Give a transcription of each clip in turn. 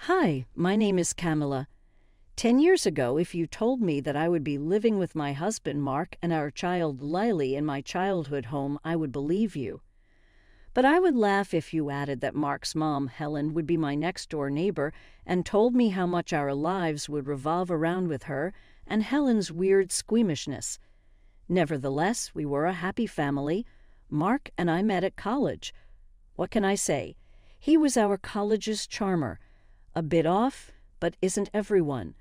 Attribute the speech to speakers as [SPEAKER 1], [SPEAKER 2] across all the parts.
[SPEAKER 1] Hi, my name is Camilla. 10 years ago, if you told me that I would be living with my husband Mark and our child Lily in my childhood home, I would believe you. But I would laugh if you added that Mark's mom, Helen, would be my next-door neighbor and told me how much our lives would revolve around with her and Helen's weird squeamishness. Nevertheless, we were a happy family. Mark and I met at college. What can I say? He was our college's charmer. A bit off, but isn't everyone?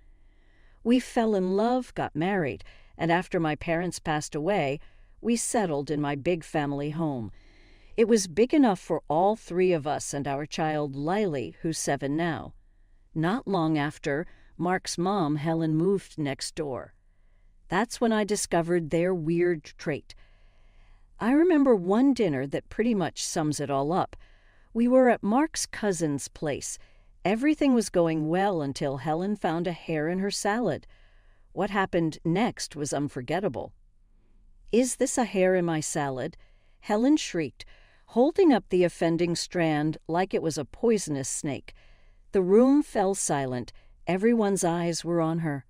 [SPEAKER 1] We fell in love, got married, and after my parents passed away, we settled in my big family home. It was big enough for all three of us and our child Lily, who's 7 now. Not long after, Mark's mom, Helen, moved next door. That's when I discovered their weird trait. I remember one dinner that pretty much sums it all up. We were at Mark's cousin's place. Everything was going well until Helen found a hair in her salad. What happened next was unforgettable. "Is this a hair in my salad?" Helen shrieked, holding up the offending strand like it was a poisonous snake. The room fell silent. Everyone's eyes were on her.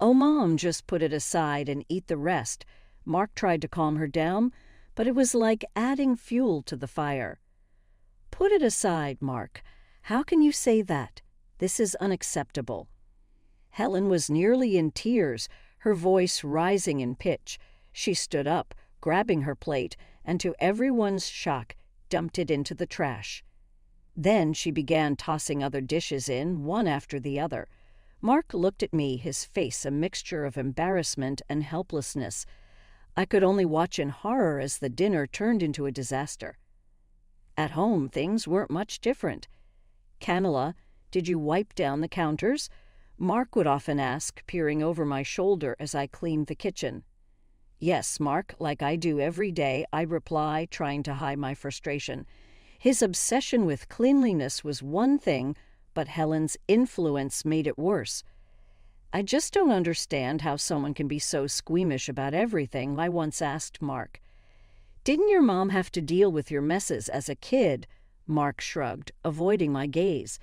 [SPEAKER 1] "Oh, Mom, just put it aside and eat the rest." Mark tried to calm her down, but it was like adding fuel to the fire. "Put it aside, Mark. How can you say that? This is unacceptable." Helen was nearly in tears, her voice rising in pitch. She stood up, grabbing her plate, and to everyone's shock, dumped it into the trash. Then she began tossing other dishes in, one after the other. Mark looked at me, his face a mixture of embarrassment and helplessness. I could only watch in horror as the dinner turned into a disaster. At home, things weren't much different. "Camilla, did you wipe down the counters?" Mark would often ask, peering over my shoulder as I cleaned the kitchen. "Yes, Mark, like I do every day," I reply, trying to hide my frustration. His obsession with cleanliness was one thing, but Helen's influence made it worse. "I just don't understand how someone can be so squeamish about everything," I once asked Mark. "Didn't your mom have to deal with your messes as a kid?" Mark shrugged, avoiding my gaze.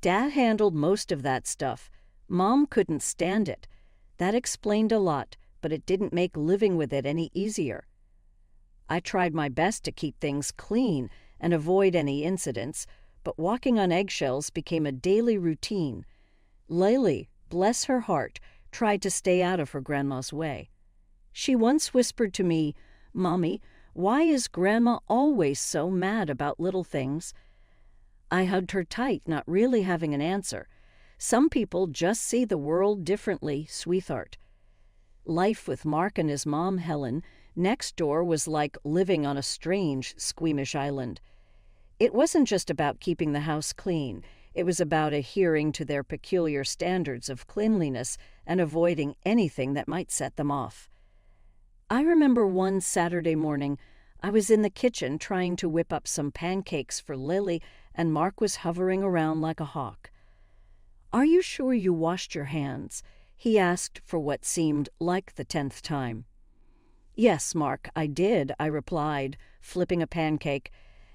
[SPEAKER 1] "Dad handled most of that stuff. Mom couldn't stand it. That explained a lot, but it didn't make living with it any easier." I tried my best to keep things clean and avoid any incidents, but walking on eggshells became a daily routine. Lily, bless her heart, tried to stay out of her grandma's way. She once whispered to me, "Mommy, why is Grandma always so mad about little things?" I hugged her tight, not really having an answer. Some people just see the world differently, sweetheart. Life with Mark and his mom, Helen, next door was like living on a strange, squeamish island. It wasn't just about keeping the house clean. It was about adhering to their peculiar standards of cleanliness and avoiding anything that might set them off. I remember one Saturday morning, I was in the kitchen trying to whip up some pancakes for Lily, and Mark was hovering around like a hawk. "Are you sure you washed your hands?" he asked for what seemed like the 10th time. "Yes, Mark, I did," I replied, flipping a pancake.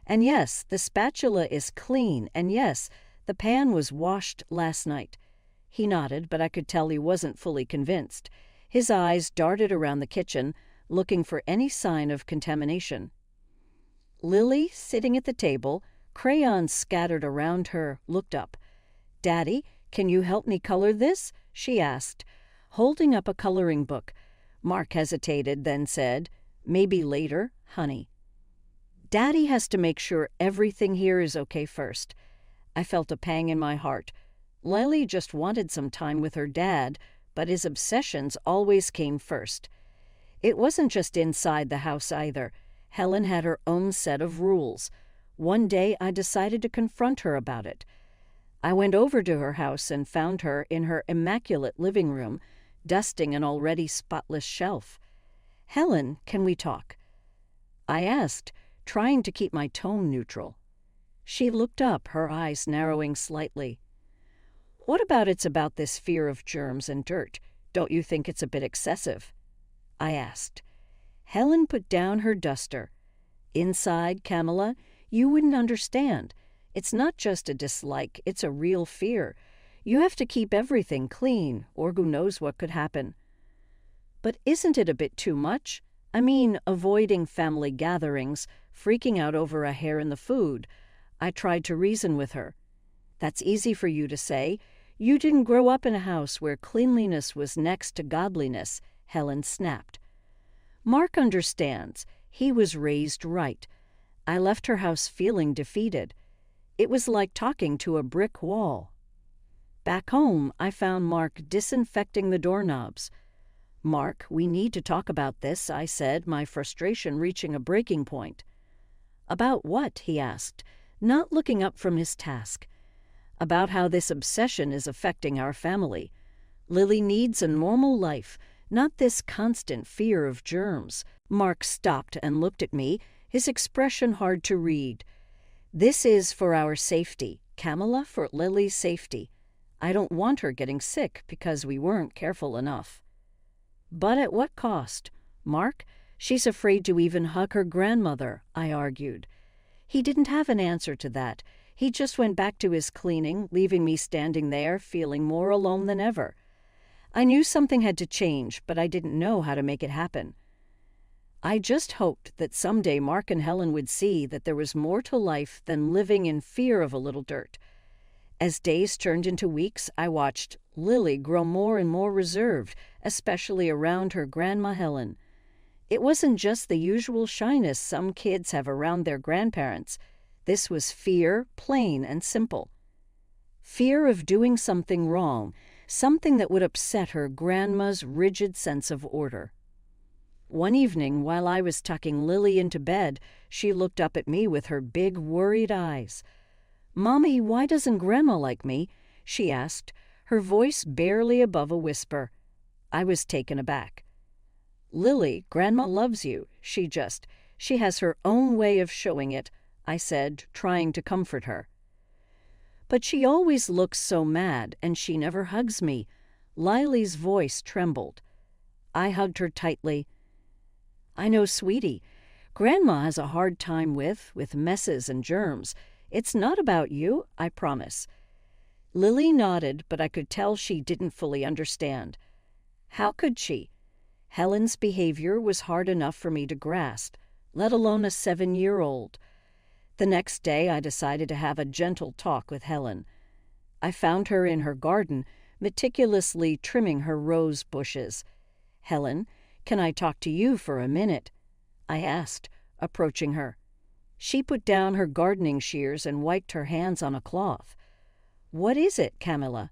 [SPEAKER 1] "And yes, the spatula is clean, and yes, the pan was washed last night." He nodded, but I could tell he wasn't fully convinced. His eyes darted around the kitchen, looking for any sign of contamination. Lily, sitting at the table, crayons scattered around her, looked up. "Daddy, can you help me color this?" she asked, holding up a coloring book. Mark hesitated, then said, "Maybe later, honey." Daddy has to make sure everything here is okay first. I felt a pang in my heart. Lily just wanted some time with her dad, but his obsessions always came first. It wasn't just inside the house either. Helen had her own set of rules. One day I decided to confront her about it. I went over to her house and found her in her immaculate living room, dusting an already spotless shelf. "Helen, can we talk?" I asked, trying to keep my tone neutral. She looked up, her eyes narrowing slightly. "What it's about this fear of germs and dirt? Don't you think it's a bit excessive?" I asked. Helen put down her duster. "Inside, Camilla, you wouldn't understand. It's not just a dislike, it's a real fear. You have to keep everything clean, or who knows what could happen. But isn't it a bit too much? I mean, avoiding family gatherings, freaking out over a hair in the food. I tried to reason with her. That's easy for you to say. You didn't grow up in a house where cleanliness was next to godliness, Helen snapped. Mark understands. He was raised right. I left her house feeling defeated. It was like talking to a brick wall. Back home, I found Mark disinfecting the doorknobs. Mark, we need to talk about this, I said, my frustration reaching a breaking point. About what? He asked, not looking up from his task. About how this obsession is affecting our family. Lily needs a normal life, not this constant fear of germs. Mark stopped and looked at me, his expression hard to read. This is for our safety, Camilla, for Lily's safety. I don't want her getting sick because we weren't careful enough. But at what cost? Mark, she's afraid to even hug her grandmother, I argued. He didn't have an answer to that. He just went back to his cleaning, leaving me standing there, feeling more alone than ever. I knew something had to change, but I didn't know how to make it happen. I just hoped that someday Mark and Helen would see that there was more to life than living in fear of a little dirt. As days turned into weeks, I watched Lily grow more and more reserved, especially around her grandma Helen. It wasn't just the usual shyness some kids have around their grandparents. This was fear, plain and simple. Fear of doing something wrong, something that would upset her grandma's rigid sense of order. One evening, while I was tucking Lily into bed, she looked up at me with her big, worried eyes. "Mommy, why doesn't Grandma like me?" she asked, her voice barely above a whisper. I was taken aback. "Lily, Grandma loves you. She has her own way of showing it," I said, trying to comfort her. "But she always looks so mad, and she never hugs me." Lily's voice trembled. I hugged her tightly. "I know, sweetie. Grandma has a hard time with messes and germs. It's not about you, I promise." Lily nodded, but I could tell she didn't fully understand. How could she? Helen's behavior was hard enough for me to grasp, let alone a 7-year-old. The next day, I decided to have a gentle talk with Helen. I found her in her garden, meticulously trimming her rose bushes. "Helen, can I talk to you for a minute?" I asked, approaching her. She put down her gardening shears and wiped her hands on a cloth. "What is it, Camilla?"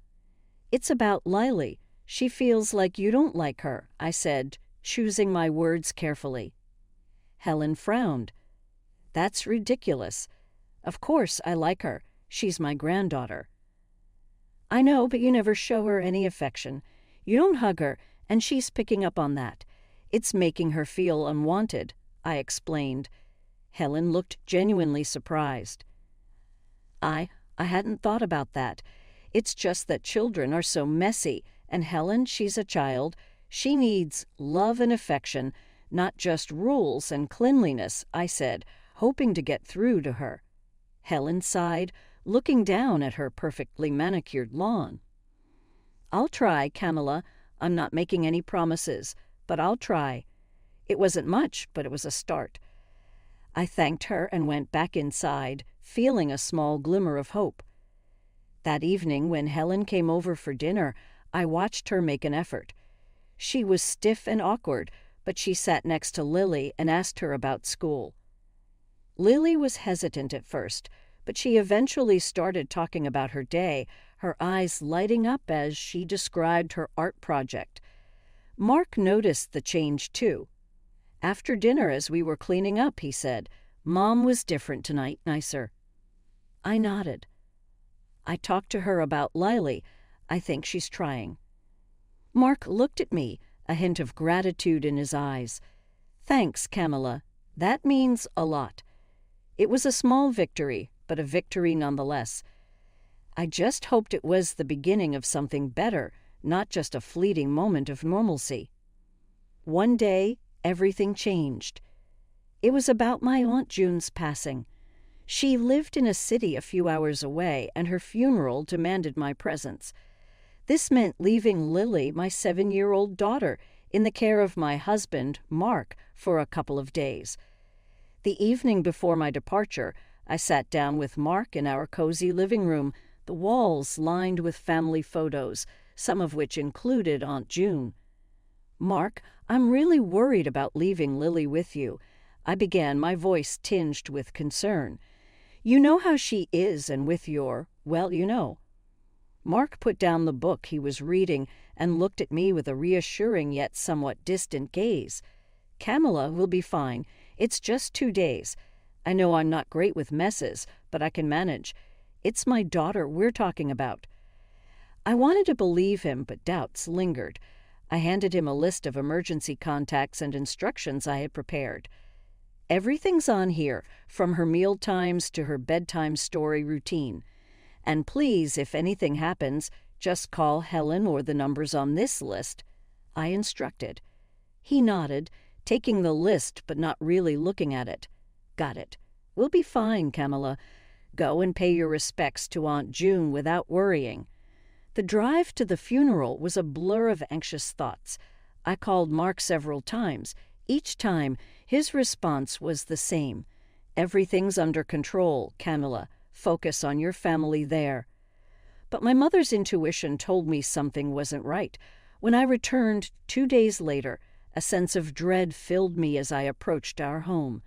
[SPEAKER 1] "It's about Lily. She feels like you don't like her," I said, choosing my words carefully. Helen frowned. "That's ridiculous. Of course I like her. She's my granddaughter." "I know, but you never show her any affection. You don't hug her, and she's picking up on that. It's making her feel unwanted," I explained. Helen looked genuinely surprised. I hadn't thought about that. It's just that children are so messy, and Helen, she's a child. She needs love and affection, not just rules and cleanliness, I said, hoping to get through to her. Helen sighed, looking down at her perfectly manicured lawn. "I'll try, Camilla. I'm not making any promises, but I'll try." It wasn't much, but it was a start. I thanked her and went back inside, feeling a small glimmer of hope. That evening, when Helen came over for dinner, I watched her make an effort. She was stiff and awkward, but she sat next to Lily and asked her about school. Lily was hesitant at first, but she eventually started talking about her day, her eyes lighting up as she described her art project. Mark noticed the change, too. After dinner, as we were cleaning up, he said, "Mom was different tonight, nicer." I nodded. I talked to her about Lily. I think she's trying. Mark looked at me, a hint of gratitude in his eyes. "Thanks, Camilla. That means a lot." It was a small victory, but a victory nonetheless. I just hoped it was the beginning of something better, not just a fleeting moment of normalcy. One day, everything changed. It was about my Aunt June's passing. She lived in a city a few hours away, and her funeral demanded my presence. This meant leaving Lily, my 7-year-old daughter, in the care of my husband, Mark, for a couple of days. The evening before my departure, I sat down with Mark in our cozy living room, the walls lined with family photos, some of which included Aunt June. "Mark, I'm really worried about leaving Lily with you," I began, my voice tinged with concern. "You know how she is, and with your, well, you know." Mark put down the book he was reading and looked at me with a reassuring yet somewhat distant gaze. "Camilla will be fine. It's just 2 days. I know I'm not great with messes, but I can manage. It's my daughter we're talking about." I wanted to believe him, but doubts lingered. I handed him a list of emergency contacts and instructions I had prepared. "Everything's on here, from her meal times to her bedtime story routine. And please, if anything happens, just call Helen or the numbers on this list," I instructed. He nodded, taking the list but not really looking at it. "Got it. We'll be fine, Camilla. Go and pay your respects to Aunt June without worrying." The drive to the funeral was a blur of anxious thoughts. I called Mark several times. Each time, his response was the same. "Everything's under control, Camilla. Focus on your family there." But my mother's intuition told me something wasn't right. When I returned 2 days later, a sense of dread filled me as I approached our home.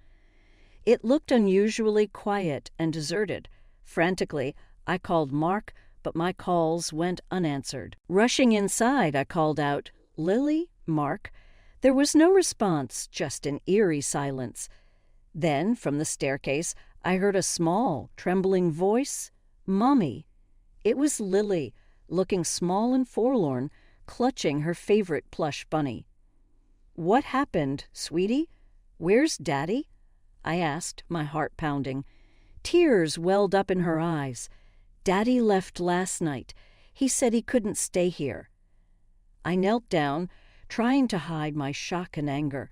[SPEAKER 1] It looked unusually quiet and deserted. Frantically, I called Mark, but my calls went unanswered. Rushing inside, I called out, "Lily? Mark?" There was no response, just an eerie silence. Then, from the staircase, I heard a small, trembling voice, "Mommy." It was Lily, looking small and forlorn, clutching her favorite plush bunny. "What happened, sweetie? Where's Daddy?" I asked, my heart pounding. Tears welled up in her eyes. "Daddy left last night. He said he couldn't stay here." I knelt down, trying to hide my shock and anger.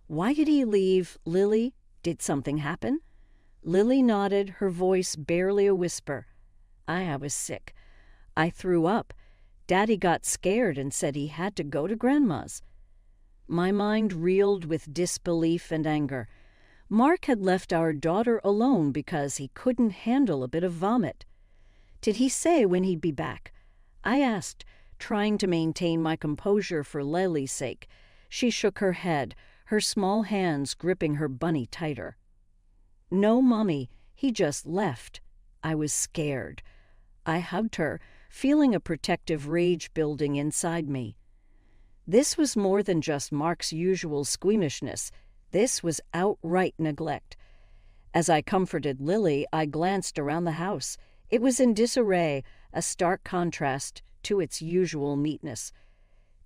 [SPEAKER 1] "Why did he leave, Lily? Did something happen?" Lily nodded, her voice barely a whisper. I was sick. I threw up. Daddy got scared and said he had to go to Grandma's. My mind reeled with disbelief and anger. Mark had left our daughter alone because he couldn't handle a bit of vomit. Did he say when he'd be back? I asked, trying to maintain my composure for Lily's sake. She shook her head, her small hands gripping her bunny tighter. "No, Mommy, he just left." I was scared. I hugged her, feeling a protective rage building inside me. This was more than just Mark's usual squeamishness. This was outright neglect. As I comforted Lily, I glanced around the house. It was in disarray, a stark contrast to its usual neatness.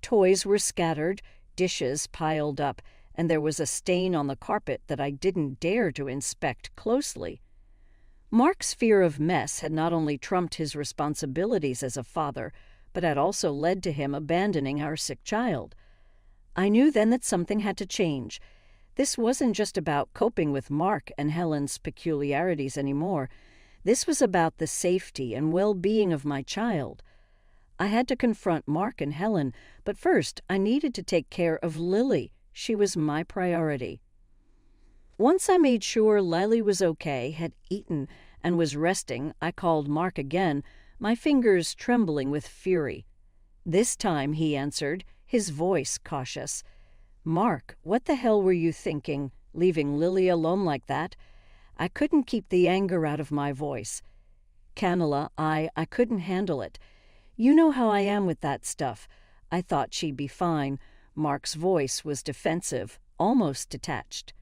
[SPEAKER 1] Toys were scattered, dishes piled up, and there was a stain on the carpet that I didn't dare to inspect closely. Mark's fear of mess had not only trumped his responsibilities as a father, but had also led to him abandoning our sick child. I knew then that something had to change. This wasn't just about coping with Mark and Helen's peculiarities anymore. This was about the safety and well-being of my child. I had to confront Mark and Helen, but first I needed to take care of Lily. She was my priority. Once I made sure Lily was okay, had eaten, and was resting, I called Mark again, my fingers trembling with fury. This time he answered, his voice cautious. "Mark, what the hell were you thinking, leaving Lily alone like that?" I couldn't keep the anger out of my voice. "Camilla, I couldn't handle it. You know how I am with that stuff. I thought she'd be fine." Mark's voice was defensive, almost detached.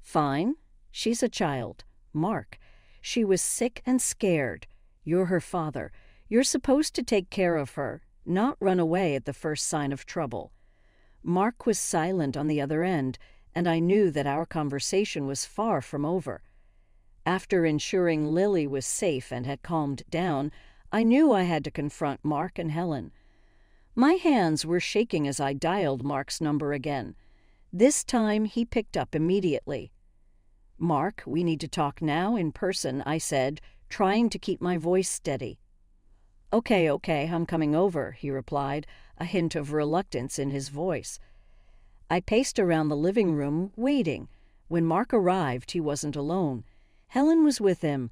[SPEAKER 1] "Fine? She's a child. Mark. She was sick and scared. You're her father. You're supposed to take care of her, not run away at the first sign of trouble." Mark was silent on the other end, and I knew that our conversation was far from over. After ensuring Lily was safe and had calmed down, I knew I had to confront Mark and Helen. My hands were shaking as I dialed Mark's number again. This time he picked up immediately. "Mark, we need to talk now in person," I said, trying to keep my voice steady. Okay, I'm coming over," he replied, a hint of reluctance in his voice. I paced around the living room, waiting. When Mark arrived, he wasn't alone. Helen was with him.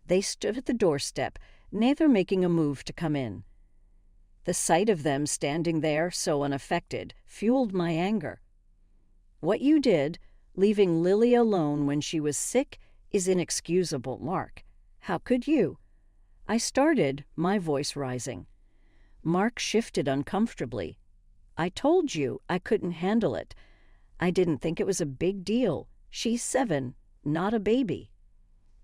[SPEAKER 1] They stood at the doorstep, neither making a move to come in. The sight of them standing there, so unaffected, fueled my anger. "What you did, leaving Lily alone when she was sick, is inexcusable, Mark. How could you?" I started, my voice rising. Mark shifted uncomfortably. "I told you I couldn't handle it. I didn't think it was a big deal. She's 7, not a baby."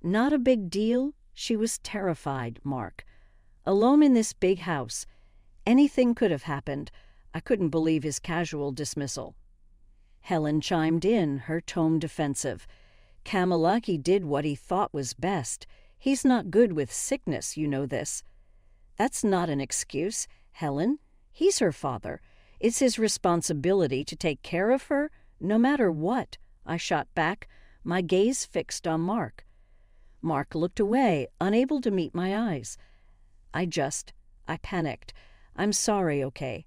[SPEAKER 1] "Not a big deal?" She was terrified, Mark. Alone in this big house. Anything could have happened. I couldn't believe his casual dismissal. Helen chimed in, her tone defensive. "Camilla, he did what he thought was best. He's not good with sickness, you know this." "That's not an excuse, Helen. He's her father. It's his responsibility to take care of her, no matter what," I shot back, my gaze fixed on Mark. Mark looked away, unable to meet my eyes. I panicked. "I'm sorry, okay?"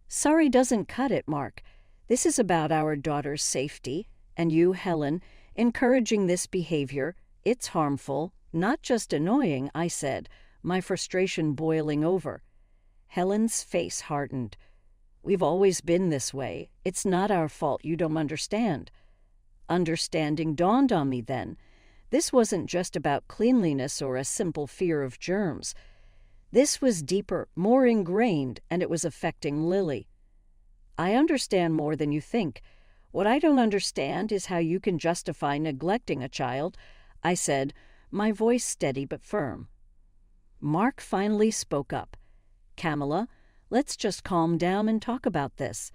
[SPEAKER 1] "Sorry doesn't cut it, Mark. This is about our daughter's safety, and you, Helen, encouraging this behavior. It's harmful, not just annoying," I said, my frustration boiling over. Helen's face hardened. "We've always been this way. It's not our fault you don't understand." Understanding dawned on me then. This wasn't just about cleanliness or a simple fear of germs. This was deeper, more ingrained, and it was affecting Lily. "I understand more than you think. What I don't understand is how you can justify neglecting a child," I said, my voice steady but firm. Mark finally spoke up. "Camilla, let's just calm down and talk about this."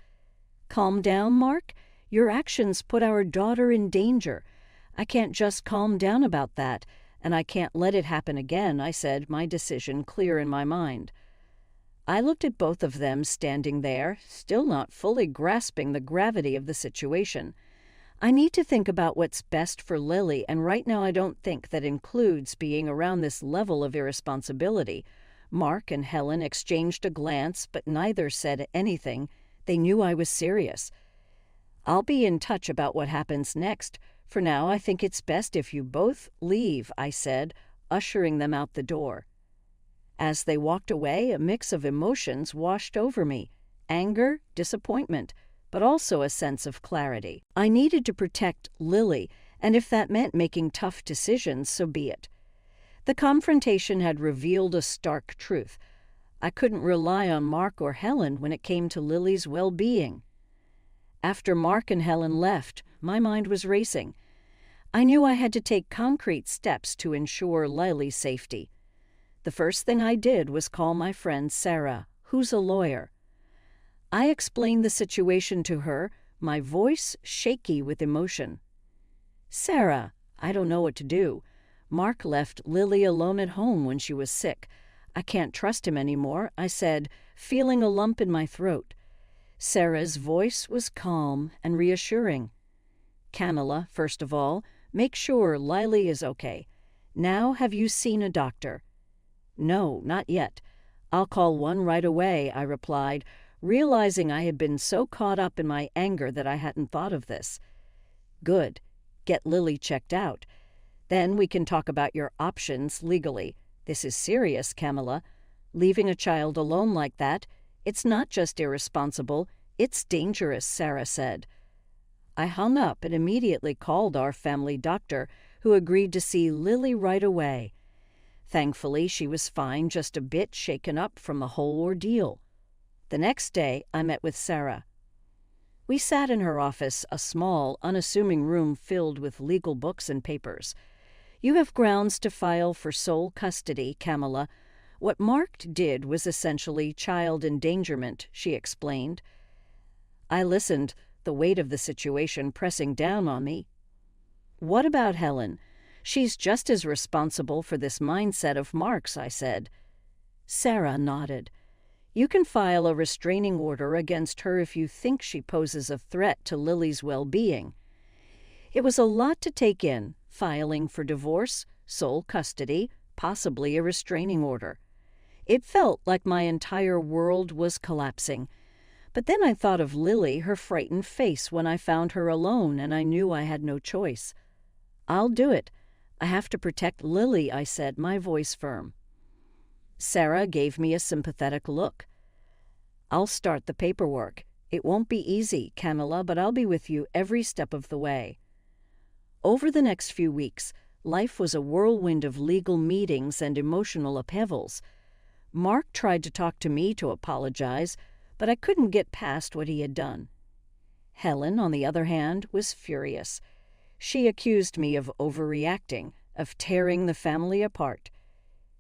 [SPEAKER 1] "Calm down, Mark? Your actions put our daughter in danger. I can't just calm down about that, and I can't let it happen again," I said, my decision clear in my mind. I looked at both of them standing there, still not fully grasping the gravity of the situation. I need to think about what's best for Lily, and right now I don't think that includes being around this level of irresponsibility. Mark and Helen exchanged a glance, but neither said anything. They knew I was serious. "I'll be in touch about what happens next. For now, I think it's best if you both leave," I said, ushering them out the door. As they walked away, a mix of emotions washed over me. Anger, disappointment, but also a sense of clarity. I needed to protect Lily, and if that meant making tough decisions, so be it. The confrontation had revealed a stark truth. I couldn't rely on Mark or Helen when it came to Lily's well-being. After Mark and Helen left, my mind was racing. I knew I had to take concrete steps to ensure Lily's safety. The first thing I did was call my friend Sarah, who's a lawyer. I explained the situation to her, my voice shaky with emotion. "Sarah, I don't know what to do. Mark left Lily alone at home when she was sick. I can't trust him anymore," I said, feeling a lump in my throat. Sarah's voice was calm and reassuring. "Camilla, first of all, make sure Lily is okay. Now, have you seen a doctor?" "No, not yet. I'll call one right away," I replied, realizing I had been so caught up in my anger that I hadn't thought of this. "Good. Get Lily checked out. Then we can talk about your options legally. This is serious, Camilla. Leaving a child alone like that, it's not just irresponsible, it's dangerous," Sarah said. I hung up and immediately called our family doctor, who agreed to see Lily right away. Thankfully, she was fine, just a bit shaken up from the whole ordeal. The next day, I met with Sarah. We sat in her office, a small, unassuming room filled with legal books and papers. "You have grounds to file for sole custody, Camilla. What Mark did was essentially child endangerment," she explained. I listened, the weight of the situation pressing down on me. "What about Helen? She's just as responsible for this mindset of Mark's," I said. Sarah nodded. "You can file a restraining order against her if you think she poses a threat to Lily's well-being. It was a lot to take in, filing for divorce, sole custody, possibly a restraining order. It felt like my entire world was collapsing. But then I thought of Lily, her frightened face when I found her alone, and I knew I had no choice. "I'll do it. I have to protect Lily," I said, my voice firm. Sarah gave me a sympathetic look. "I'll start the paperwork. It won't be easy, Camilla, but I'll be with you every step of the way." Over the next few weeks, life was a whirlwind of legal meetings and emotional upheavals. Mark tried to talk to me to apologize, but I couldn't get past what he had done. Helen, on the other hand, was furious. She accused me of overreacting, of tearing the family apart.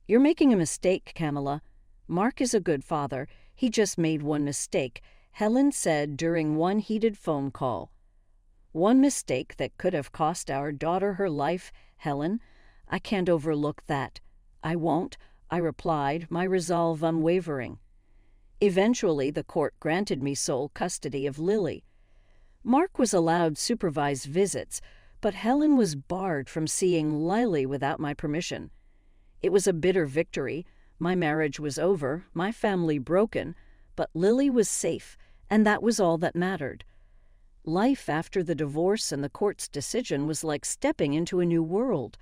[SPEAKER 1] "You're making a mistake, Camilla. Mark is a good father. He just made one mistake," Helen said during one heated phone call. "One mistake that could have cost our daughter her life, Helen. I can't overlook that." "I won't," I replied, my resolve unwavering. Eventually, the court granted me sole custody of Lily. Mark was allowed supervised visits, but Helen was barred from seeing Lily without my permission. It was a bitter victory. My marriage was over, my family broken, but Lily was safe, and that was all that mattered. Life after the divorce and the court's decision was like stepping into a new world.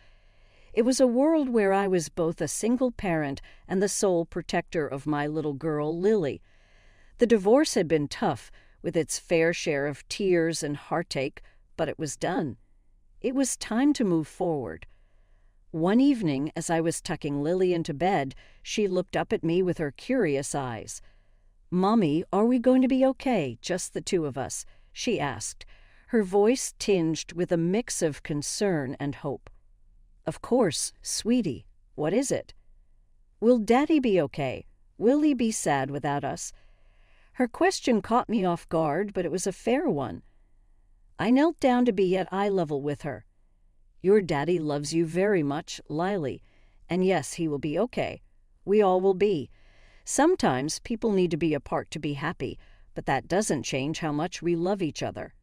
[SPEAKER 1] It was a world where I was both a single parent and the sole protector of my little girl, Lily. The divorce had been tough, with its fair share of tears and heartache, but it was done. It was time to move forward. One evening, as I was tucking Lily into bed, she looked up at me with her curious eyes. "Mommy, are we going to be okay, just the two of us?" she asked, her voice tinged with a mix of concern and hope. "Of course, sweetie. What is it?" "Will Daddy be okay? Will he be sad without us?" Her question caught me off guard, but it was a fair one. I knelt down to be at eye level with her. "Your daddy loves you very much, Lily, and yes, he will be okay. We all will be. Sometimes people need to be apart to be happy, but that doesn't change how much we love each other."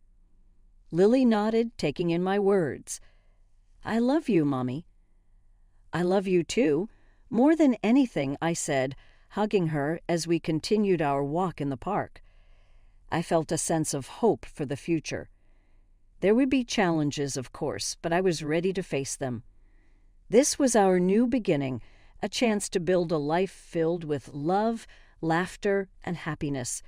[SPEAKER 1] Lily nodded, taking in my words. "I love you, Mommy." "I love you too. More than anything," I said, hugging her as we continued our walk in the park. I felt a sense of hope for the future. There would be challenges, of course, but I was ready to face them. This was our new beginning, a chance to build a life filled with love, laughter, and happiness.